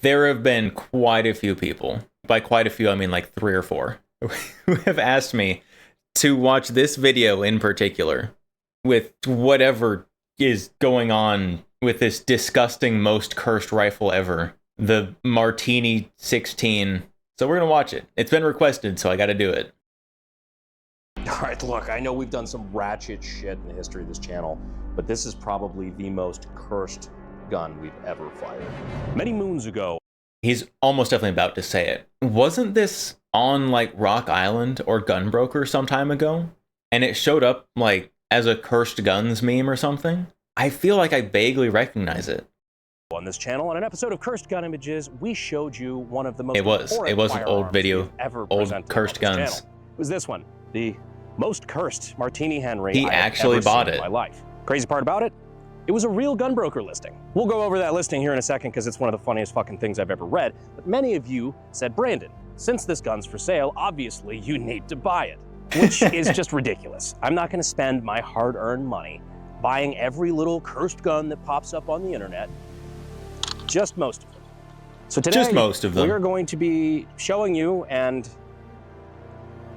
There have been quite a few people, by quite a few I mean like 3 or 4, who have asked me to watch this video in particular with whatever is going on with this disgusting most cursed rifle ever, the mARtini-16. So we're gonna watch it. It's been requested, so I gotta do it. All right, look, I know we've done some ratchet shit in the history of this channel, but this is probably the most cursed gun we've ever fired. Many moons ago. He's almost definitely about to say it. Wasn't this on like Rock Island or Gunbroker some time ago? And it showed up like as a cursed guns meme or something? I feel like I vaguely recognize it. On this channel, on an episode of Cursed Gun Images, we showed you one of the most It was an old video, old cursed guns. It was this one, the most cursed Martini Henry he I actually have ever bought seen it in my life. Crazy part about it? It was a real gunbroker listing. We'll go over that listing here in a second because it's one of the funniest fucking things I've ever read. But many of you said, Brandon, since this gun's for sale, obviously you need to buy it, which is just ridiculous. I'm not going to spend my hard-earned money buying every little cursed gun that pops up on the internet. Just most of them. So today, just most of them. We are going to be showing you and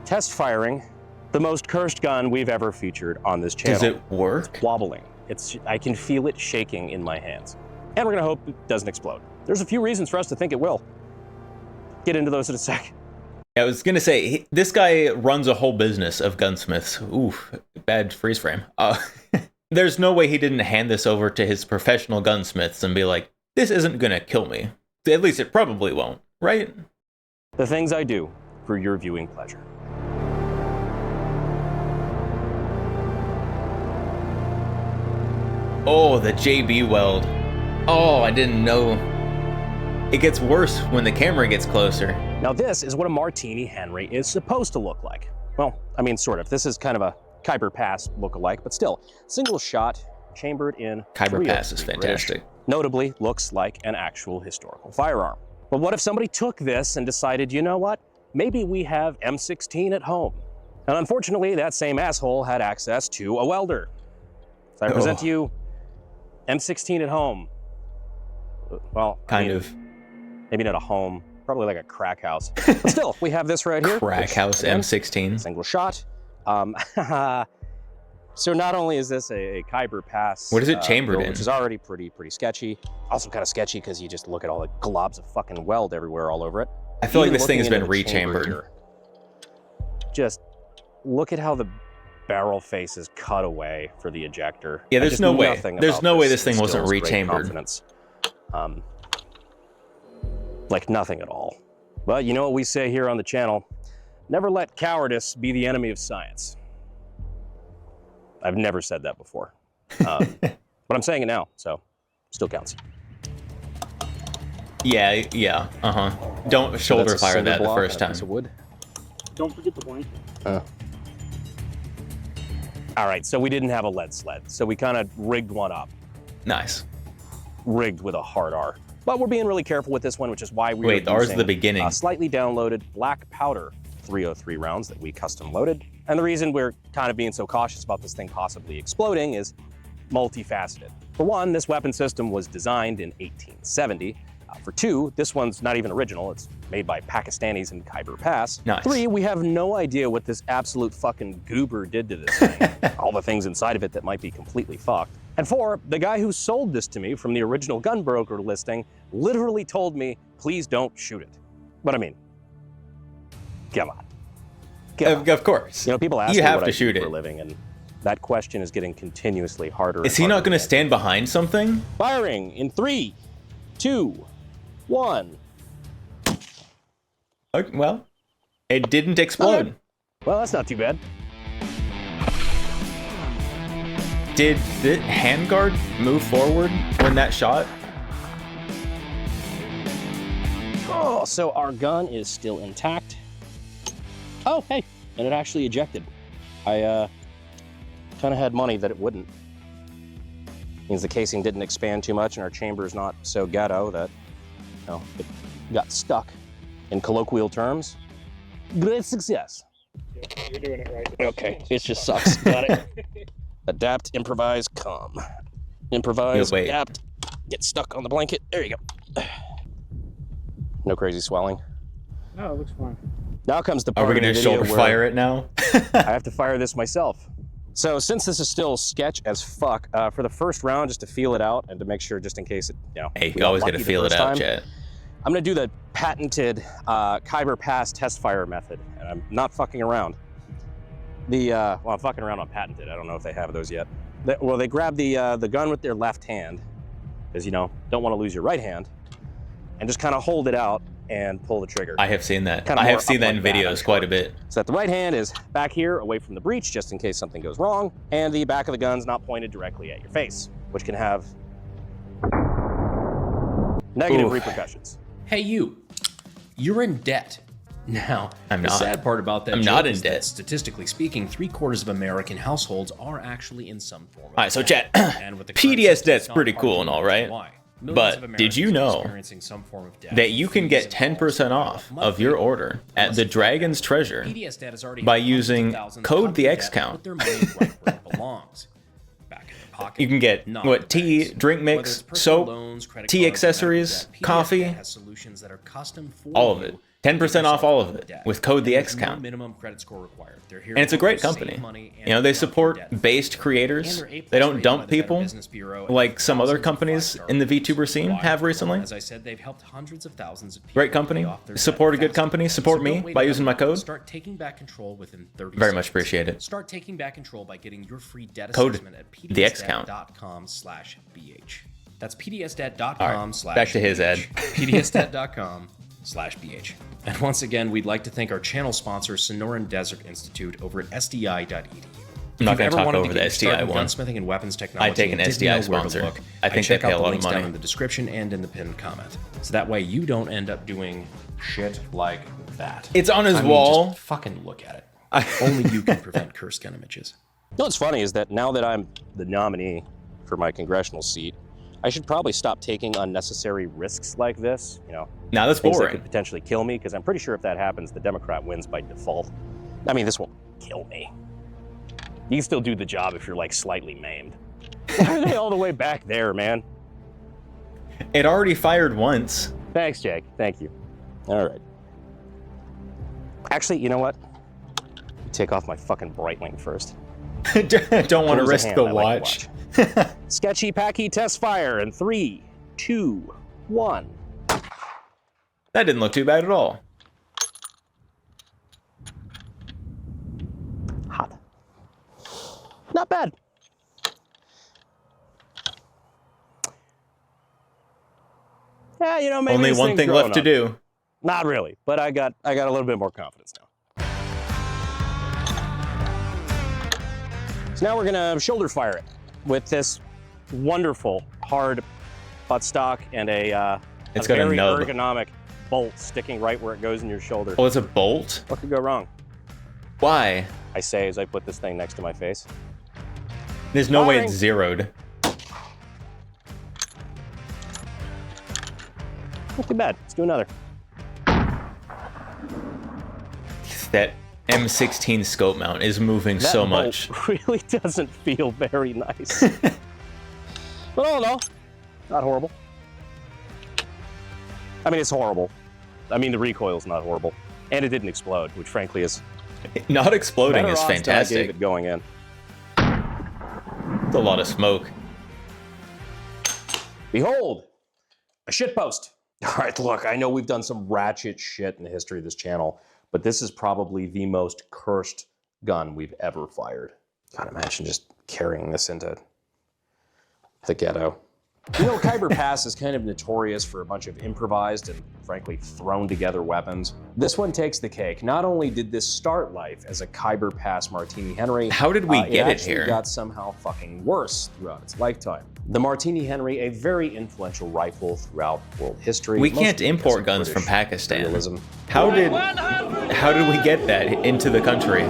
test firing the most cursed gun we've ever featured on this channel. Does it work? It's wobbling. I can feel it shaking in my hands. And we're gonna hope it doesn't explode. There's a few reasons for us to think it will. Get into those in a sec. I was gonna say, this guy runs a whole business of gunsmiths. Oof, bad freeze frame. There's no way he didn't hand this over to his professional gunsmiths and be like, this isn't gonna kill me. At least it probably won't, right? The things I do for your viewing pleasure. Oh, the JB Weld. Oh, I didn't know. It gets worse when the camera gets closer. Now this is what a Martini Henry is supposed to look like. Well, I mean, sort of. This is kind of a Khyber Pass look-alike, but still, single shot, chambered in Khyber Pass is fantastic. Notably, looks like an actual historical firearm. But what if somebody took this and decided, you know what? Maybe we have M16 at home. And unfortunately, that same asshole had access to a welder. So I present to you M16 at home. Well, kind of. Maybe not a home, probably like a crack house. But still, we have this right here. Crack house M16. Single shot. So not only is this a Khyber Pass. What is it chambered in? Which is already pretty sketchy. Also kind of sketchy because you just look at all the globs of fucking weld everywhere all over it. I feel like this thing has been rechambered. Just look at how the barrel face is cut away for the ejector. Yeah, there's no way. There's no way this thing wasn't rechambered. Like nothing at all. But you know what we say here on the channel? Never let cowardice be the enemy of science. I've never said that before. But I'm saying it now, so still counts. Yeah, Don't shoulder fire that the first time. Piece of wood. Don't forget the blanket. All right, so we didn't have a lead sled, so we kind of rigged one up. Nice. Rigged with a hard R. But we're being really careful with this one, which is why we Wait, ours is the beginning. Slightly downloaded black powder 303 rounds that we custom loaded. And the reason we're kind of being so cautious about this thing possibly exploding is multifaceted. For one, this weapon system was designed in 1870. For two, this one's not even original. It's made by Pakistanis in Khyber Pass. Nice. Three, we have no idea what this absolute fucking goober did to this thing. All the things inside of it that might be completely fucked. And four, the guy who sold this to me from the original gunbroker listing literally told me, please don't shoot it. But I mean, come on. Of course. You know, people ask you me have what to I shoot do for it. a living, and that question is getting continuously harder. Is he not going to stand behind something? Firing in 3, 2, 1. Okay, well, it didn't explode. Okay. Well, that's not too bad. Did the handguard move forward when that shot? Oh, so our gun is still intact. Oh, hey, and it actually ejected. I kind of had money that it wouldn't. Means the casing didn't expand too much and our chamber is not so ghetto that, you know, it got stuck. In colloquial terms, great success. Yeah, you're doing it right. Okay, it just sucks. Got it. Adapt, improvise, come. Improvise, adapt, get stuck on the blanket. There you go. No crazy swelling. No, it looks fine. Now comes the Are part we of the gonna video shoulder where fire it now? I have to fire this myself. So since this is still sketch as fuck, for the first round, just to feel it out and to make sure, just in case it, you know. Hey, you always gotta feel it out, Chet. I'm gonna do the patented Khyber Pass test fire method, and I'm not fucking around. Well, I'm fucking around on patented. I don't know if they have those yet. They grab the gun with their left hand, because you know, don't want to lose your right hand, and just kind of hold it out and pull the trigger. I have seen that. Kinda I more have seen that in up like that, videos quite a bit. So that the right hand is back here, away from the breech, just in case something goes wrong, and the back of the gun's not pointed directly at your face, which can have negative repercussions. Hey, you're in debt. Now, I'm the not. sad part about that I'm joke not in is that debt. statistically speaking, 3/4 of American households are actually in some form of All right, so debt. Chet, And with the current PDS system, debt's it's not pretty hard cool to and all, right? understand why. Millions But of did you Americans are know experiencing some form of debt, that you can fees get and 10% calls, off monthly of your order at unless the it's Dragon's debt. Treasure PDS debt has already by had hundreds of using thousands code out the of X debt, count. put their money right where it belongs. Back in the pocket. You can get not in what the tea, banks. drink Whether mix, it's personal soap, loans, credit tea cards, accessories, medical debt, PDS coffee, debt has solutions that are custom for all of you it. to 10% off yourself all out of it debt. with code the And X there's no count. minimum credit score required. They're here And it's to a great help you save company. money and You know, they not be support debt-free. based And creators. they're A+ They don't rated dump by the Better people Business Bureau and like some other thousands of companies five-star in the reviews. VTuber scene Why? have recently. As I said, they've helped hundreds of thousands of people Great company. pay off their Support a debt good faster. company. Support So me don't wait by another using my month. code. Start taking back control within 30 Very seconds. much appreciate it. Start taking back control by getting your free debt Code assessment at the X count. pdsdebt.com/bh. That's pdsdebt.com/bh. All right, back to his ad. pdsdebt.com/bh. And once again, we'd like to thank our channel sponsor, Sonoran Desert Institute, over at sdi.edu. I'm not going to talk over the SDI one. Gunsmithing and weapons technology. I'd take an and didn't SDI know where to sponsor. look, I think check they pay out a the lot of links money. down in the description and in the pinned comment, so that way you don't end up doing shit like that. It's on his I mean, wall. Just fucking look at it. Only you can prevent cursed gun images. You know what's funny is that now that I'm the nominee for my congressional seat, I should probably stop taking unnecessary risks like this. You know, Now that's things that boring. could potentially kill me, because I'm pretty sure if that happens, the Democrat wins by default. I mean, this won't kill me. You can still do the job if you're like slightly maimed. Why are they all the way back there, man? It already fired once. Thanks, Jake. Thank you. All right. Actually, you know what? Take off my fucking Breitling first. Don't want to Close risk hand, the I like watch. to watch. Sketchy Packy test fire in 3, 2, 1. That didn't look too bad at all. Hot. Not bad. Yeah, you know, maybe Only this one thing's thing growing left to on me. do. Not really, but I got a little bit more confidence now. So now we're gonna shoulder fire it with this wonderful hard buttstock and a It's got a very nub. ergonomic bolt sticking right where it goes in your shoulder. Oh, it's a bolt? What could go wrong? Why? I say as I put this thing next to my face. There's no way Firing. it's zeroed. Not too bad. Let's do another. That M16 scope mount is moving That so bolt much. really doesn't feel very nice. But all in all, not horrible. I mean, it's horrible. I mean, the recoil's not horrible. And it didn't explode, which frankly is Not exploding better is odds than I fantastic. gave it going in. It's a lot of smoke. Behold, a shitpost. All right, look, I know we've done some ratchet shit in the history of this channel, but this is probably the most cursed gun we've ever fired. God, imagine just carrying this into the ghetto. You know, Khyber Pass is kind of notorious for a bunch of improvised and frankly thrown together weapons. This one takes the cake. Not only did this start life as a Khyber Pass Martini-Henry, How did we get it actually here? got somehow fucking worse throughout its lifetime. The Martini-Henry, a very influential rifle throughout world history. We mostly can't because import of guns British from Pakistan. imperialism. How did we get that into the country?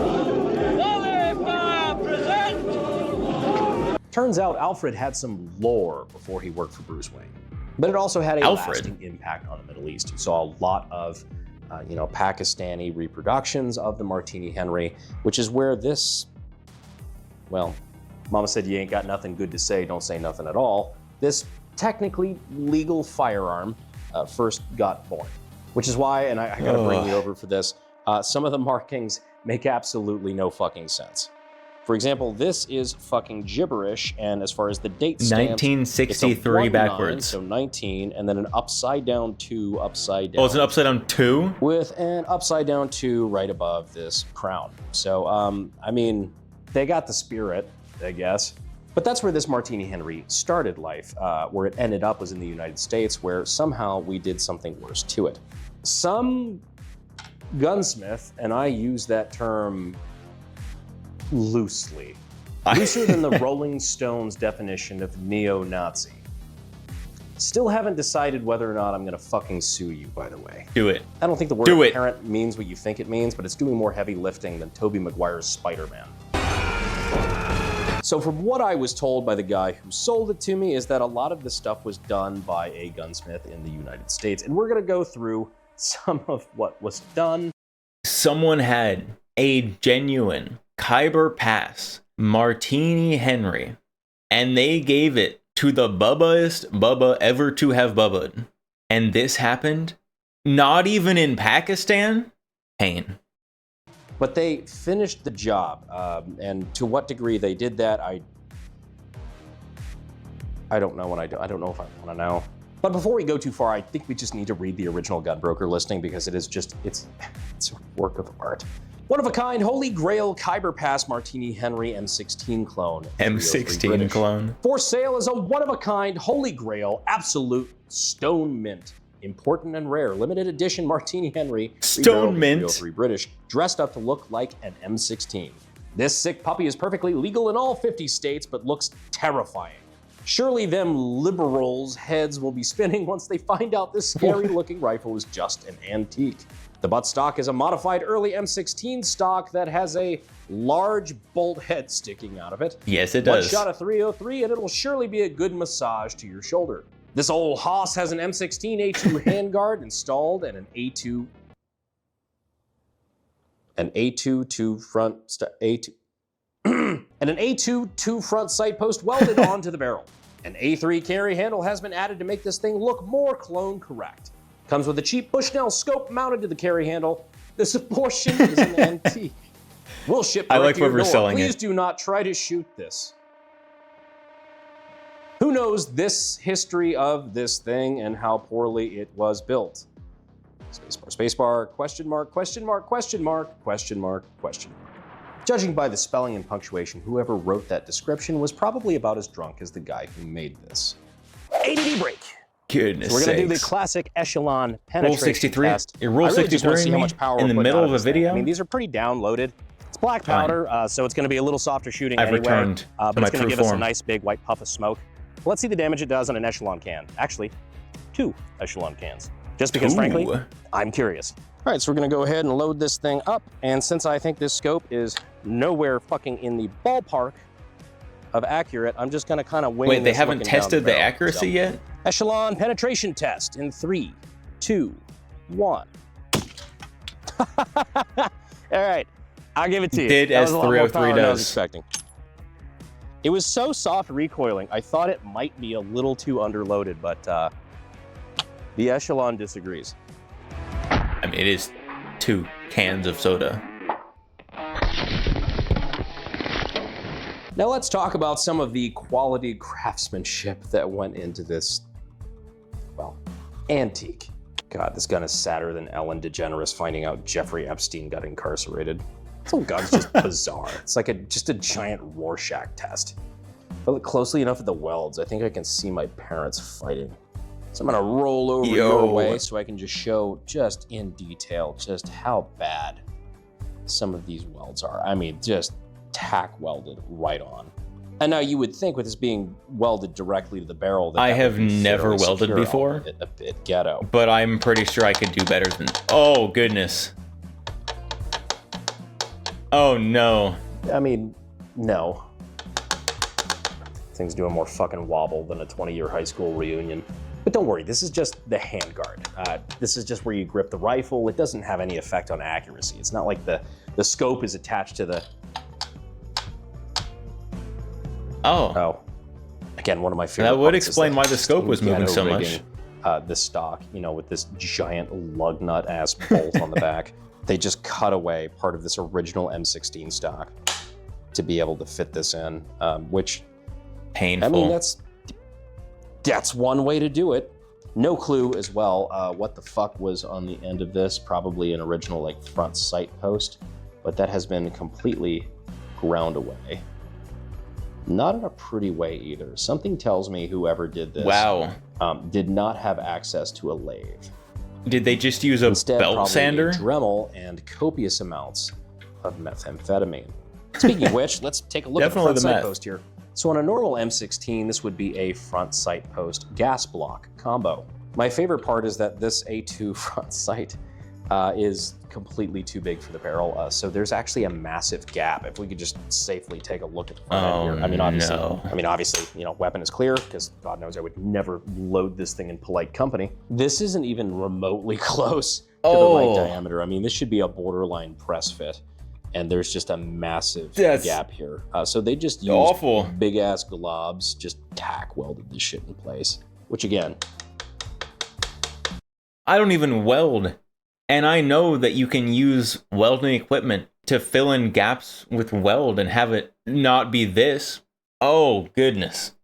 Turns out Alfred had some lore before he worked for Bruce Wayne, but it also had a Alfred? lasting impact on the Middle East. You saw a lot of, Pakistani reproductions of the Martini-Henry, which is where this, well, Mama said you ain't got nothing good to say, don't say nothing at all. This technically legal firearm first got born. Which is why, and I gotta bring you over for this, some of the markings make absolutely no fucking sense. For example, this is fucking gibberish, and as far as the date stamps, 1963 backwards. So 19, and then an upside down 2 upside down. Oh, it's an upside down 2? With an upside down 2 right above this crown. So, I mean, they got the spirit, I guess. But that's where this Martini Henry started life. Where it ended up was in the United States, where somehow we did something worse to it. Some gunsmith, and I use that term loosely, looser than the Rolling Stones definition of neo-Nazi. Still haven't decided whether or not I'm gonna fucking sue you, by the way. Do it. I don't think the word parent means what you think it means, but it's doing more heavy lifting than Tobey Maguire's Spider-Man. So from what I was told by the guy who sold it to me is that a lot of this stuff was done by a gunsmith in the United States. And we're gonna go through some of what was done. Someone had a genuine Khyber Pass Martini Henry, and they gave it to the bubbaest bubba ever to have bubba'd. And this happened not even in Pakistan? Pain. But they finished the job, and to what degree they did that, I don't know, and I don't know if I want to know. But before we go too far, I think we just need to read the original gunbroker listing because it is just, it's a work of art. One of a kind, Holy Grail Khyber Pass Martini Henry M16 clone. M16 clone. For sale as a one of a kind, Holy Grail, absolute stone mint. Important and rare, limited edition Martini Henry. Stone mint. 303 British, dressed up to look like an M16. This sick puppy is perfectly legal in all 50 states, but looks terrifying. Surely them liberals' heads will be spinning once they find out this scary-looking rifle is just an antique. The buttstock is a modified early M16 stock that has a large bolt head sticking out of it. Yes, it does. One shot of 303 and it'll surely be a good massage to your shoulder. This old hoss has an M16 A2 handguard installed and an A2 and an A2 two-front sight post welded onto the barrel. An A3 carry handle has been added to make this thing look more clone correct. Comes with a cheap Bushnell scope mounted to the carry handle. This portion is an antique. We'll ship I like to your whoever's door. selling Please it. do not try to shoot this. Who knows this history of this thing and how poorly it was built? Spacebar, spacebar, question mark, question mark, question mark, question mark, question mark. Judging by the spelling and punctuation, whoever wrote that description was probably about as drunk as the guy who made this. ADD break. Goodness So we're gonna do the sakes. classic echelon penetration Roll 63? test. You roll I really just want 63 to see how much power in we're the putting middle out of a this thing. video? I mean, these are pretty downloaded. It's black Fine. powder, so it's gonna be a little softer shooting I've anyway. returned to but my it's gonna true give us a form. nice big white puff of smoke. Let's see the damage it does on an echelon can. Actually, 2 echelon cans. Just because, frankly, Ooh. I'm curious. All right, so we're gonna go ahead and load this thing up. And since I think this scope is nowhere fucking in the ballpark of accurate, I'm just gonna kind of wing Wait, they this haven't looking down tested the barrel. accuracy So, yet? Echelon penetration test in 3, 2, 1. All right, I'll give it to you. Did That as was a lot more 303 power than I was does. expecting. It was so soft recoiling, I thought it might be a little too underloaded, but the Echelon disagrees. I mean, it is 2 cans of soda. Now let's talk about some of the quality craftsmanship that went into this, well, antique. God, this gun is sadder than Ellen DeGeneres finding out Jeffrey Epstein got incarcerated. This whole gun's just bizarre. It's like just a giant Rorschach test. If I look closely enough at the welds, I think I can see my parents fighting. So I'm gonna roll over your way so I can just show just in detail just how bad some of these welds are. I mean, just tack welded right on. And now you would think with this being welded directly to the barrel that I that have would be never fairly welded secure, before. albeit a bit ghetto. But I'm pretty sure I could do better than... Oh, goodness. Oh, no. I mean, no. Thing's doing more fucking wobble than a 20-year high school reunion. But don't worry, this is just the handguard. This is just where you grip the rifle. It doesn't have any effect on accuracy. It's not like the scope is attached to the... Oh. Oh. Again, one of my favorite That would parts is explain the why the scope was moving ghetto so much. rigging. this stock, you know, with this giant lug nut ass bolt on the back. They just cut away part of this original M16 stock to be able to fit this in, which Painful. I mean, that's one way to do it. No clue as well what the fuck was on the end of this. Probably an original like front sight post, but that has been completely ground away. Not in a pretty way either. Something tells me whoever did this did not have access to a lathe. Did they just use a Instead, belt probably sander? A Dremel and copious amounts of methamphetamine. Speaking of which, let's take a look at the front sight post here. So on a normal M16, this would be a front sight post gas block combo. My favorite part is that this A2 front sight is completely too big for the barrel. So there's actually a massive gap. If we could just safely take a look at the front end here. I mean, obviously, you know, weapon is clear because God knows I would never load this thing in polite company. This isn't even remotely close to the right diameter. I mean, this should be a borderline press fit. And there's just a massive gap here. So they just used big ass globs, just tack welded this shit in place. Which again, I don't even weld. And I know that you can use welding equipment to fill in gaps with weld and have it not be this. Oh, goodness.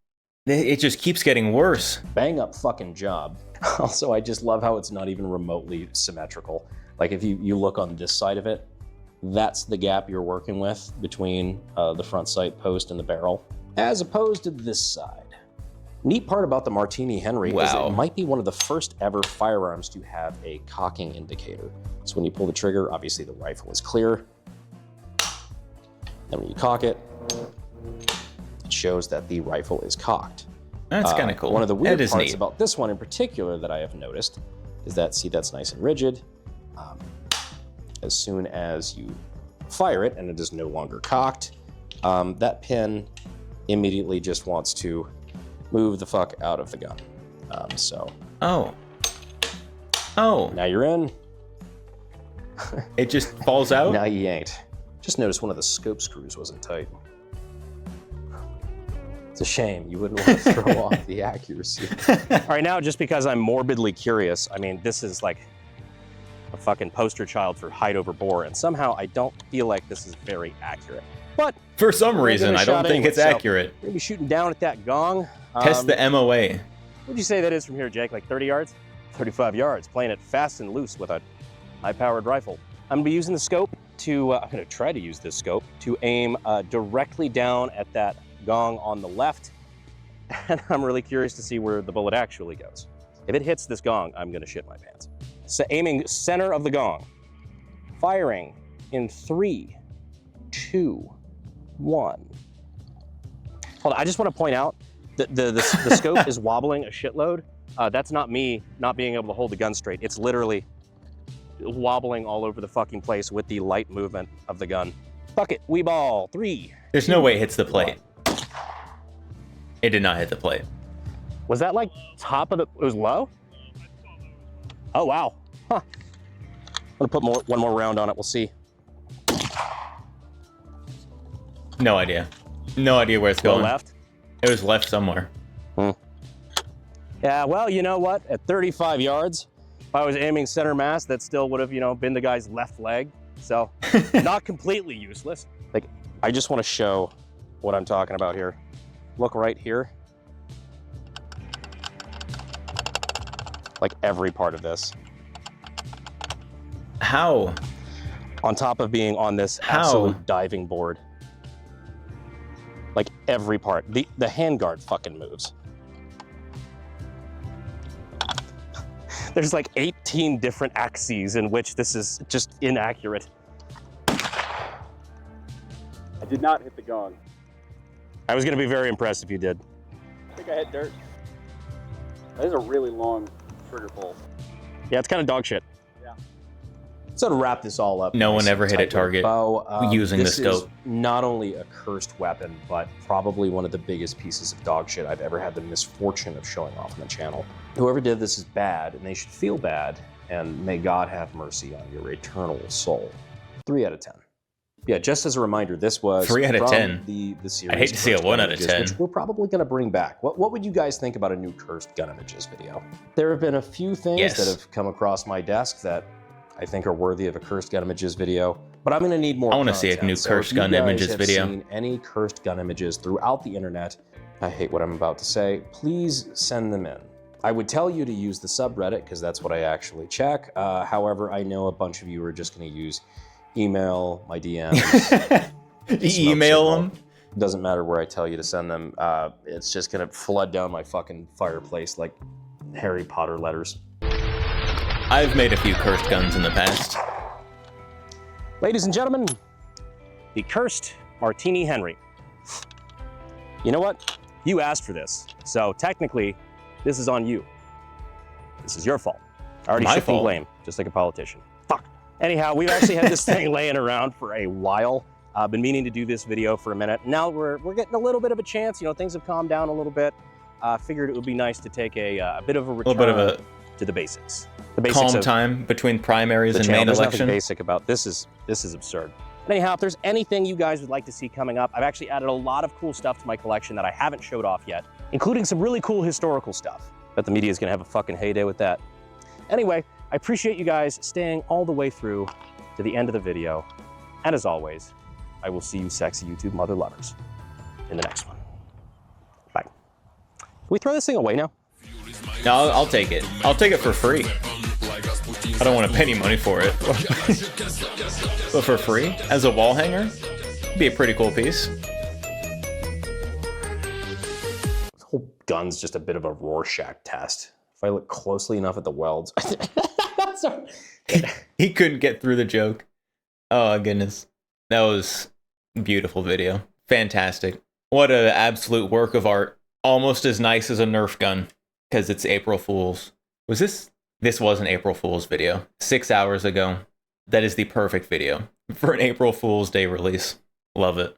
It just keeps getting worse. Bang up fucking job. Also, I just love how it's not even remotely symmetrical. Like if you look on this side of it, that's the gap you're working with between the front sight post and the barrel, as opposed to this side. Neat part about the Martini Henry is that it might be one of the first ever firearms to have a cocking indicator. So when you pull the trigger, obviously the rifle is clear. And when you cock it, it shows that the rifle is cocked. That's kind of cool. One of the weird parts about this one in particular that I have noticed is that, see, that's nice and rigid. As soon as you fire it and it is no longer cocked, that pin immediately just wants to move the fuck out of the gun. Oh. Now you're in. It just falls out? Now you ain't. Just noticed one of the scope screws wasn't tight. It's a shame. You wouldn't want to throw off the accuracy. All right, now just because I'm morbidly curious, I mean, this is like a fucking poster child for hide over bore, and somehow I don't feel like this is very accurate. But for some reason, I don't think it's accurate. We're gonna be shooting down at that gong. Test the MOA. What'd you say that is from here, Jake? Like 30 yards? 35 yards, playing it fast and loose with a high-powered rifle. I'm gonna be using the scope to, I'm gonna try to use this scope to aim directly down at that gong on the left. And I'm really curious to see where the bullet actually goes. If it hits this gong, I'm gonna shit my pants. So aiming center of the gong. Firing in 3, 2, 1. Hold on, I just want to point out that the scope is wobbling a shitload. That's not me not being able to hold the gun straight. It's literally wobbling all over the fucking place with the light movement of the gun. Fuck it, we ball. 3. There's no way it hits the plate. It did not hit the plate. Was that like top of the, it was low? Oh, wow. Huh. I'm gonna put one more round on it, we'll see. No idea. No idea where it's going. Left? It was left somewhere. Yeah, well, you know what? At 35 yards, if I was aiming center mass, that still would have, you know, been the guy's left leg. So, not completely useless. Like, I just want to show what I'm talking about here. Look right here. Like every part of this. How? On top of being on this absolute diving board. Like every part. The handguard fucking moves. There's like 18 different axes in which this is just inaccurate. I did not hit the gong. I was gonna be very impressed if you did. I think I hit dirt. That is a really long trigger pull. Yeah, it's kind of dog shit. Yeah. So to wrap this all up, no one ever hit a target using the scope. This is not only a cursed weapon, but probably one of the biggest pieces of dog shit I've ever had the misfortune of showing off on the channel. Whoever did this is bad, and they should feel bad, and may God have mercy on your eternal soul. 3 out of 10. Yeah, just as a reminder, this was 3 out of from 10. The series. I hate to see a 1 out of 10. Which we're probably going to bring back. What would you guys think about a new cursed gun images video? There have been a few things that have come across my desk that I think are worthy of a cursed gun images video, but I'm going to need more I want to see a new cursed gun images video. If you guys have seen any cursed gun images throughout the internet, I hate what I'm about to say, please send them in. I would tell you to use the subreddit because that's what I actually check. However, I know a bunch of you are just going to use email, my DMs. Email them? Doesn't matter where I tell you to send them. It's just going to flood down my fucking fireplace like Harry Potter letters. I've made a few cursed guns in the past. Ladies and gentlemen, the cursed Martini Henry. You know what? You asked for this, so technically, this is on you. This is your fault. I already shifting blame, just like a politician. Fuck. Anyhow, we've actually had this thing laying around for a while. I've been meaning to do this video for a minute. Now we're getting a little bit of a chance. You know, things have calmed down a little bit. Figured it would be nice to take a bit of a return to the basics. The basics calm time between primaries and main election. election. There's nothing basic about this. This is absurd. Anyhow, if there's anything you guys would like to see coming up, I've actually added a lot of cool stuff to my collection that I haven't showed off yet, including some really cool historical stuff. Bet the media is gonna have a fucking heyday with that. Anyway, I appreciate you guys staying all the way through to the end of the video. And as always, I will see you sexy YouTube mother lovers in the next one. Bye. Can we throw this thing away now? No, I'll take it. I'll take it for free. I don't want to pay any money for it. But for free, as a wall hanger, it'd be a pretty cool piece. This whole gun's just a bit of a Rorschach test. If I look closely enough at the welds. He couldn't get through the joke. Oh goodness. That was a beautiful video. Fantastic. What an absolute work of art. Almost as nice as a Nerf gun. Because it's April Fool's. Was this? This was an April Fool's video. 6 hours ago. That is the perfect video for an April Fool's Day release. Love it.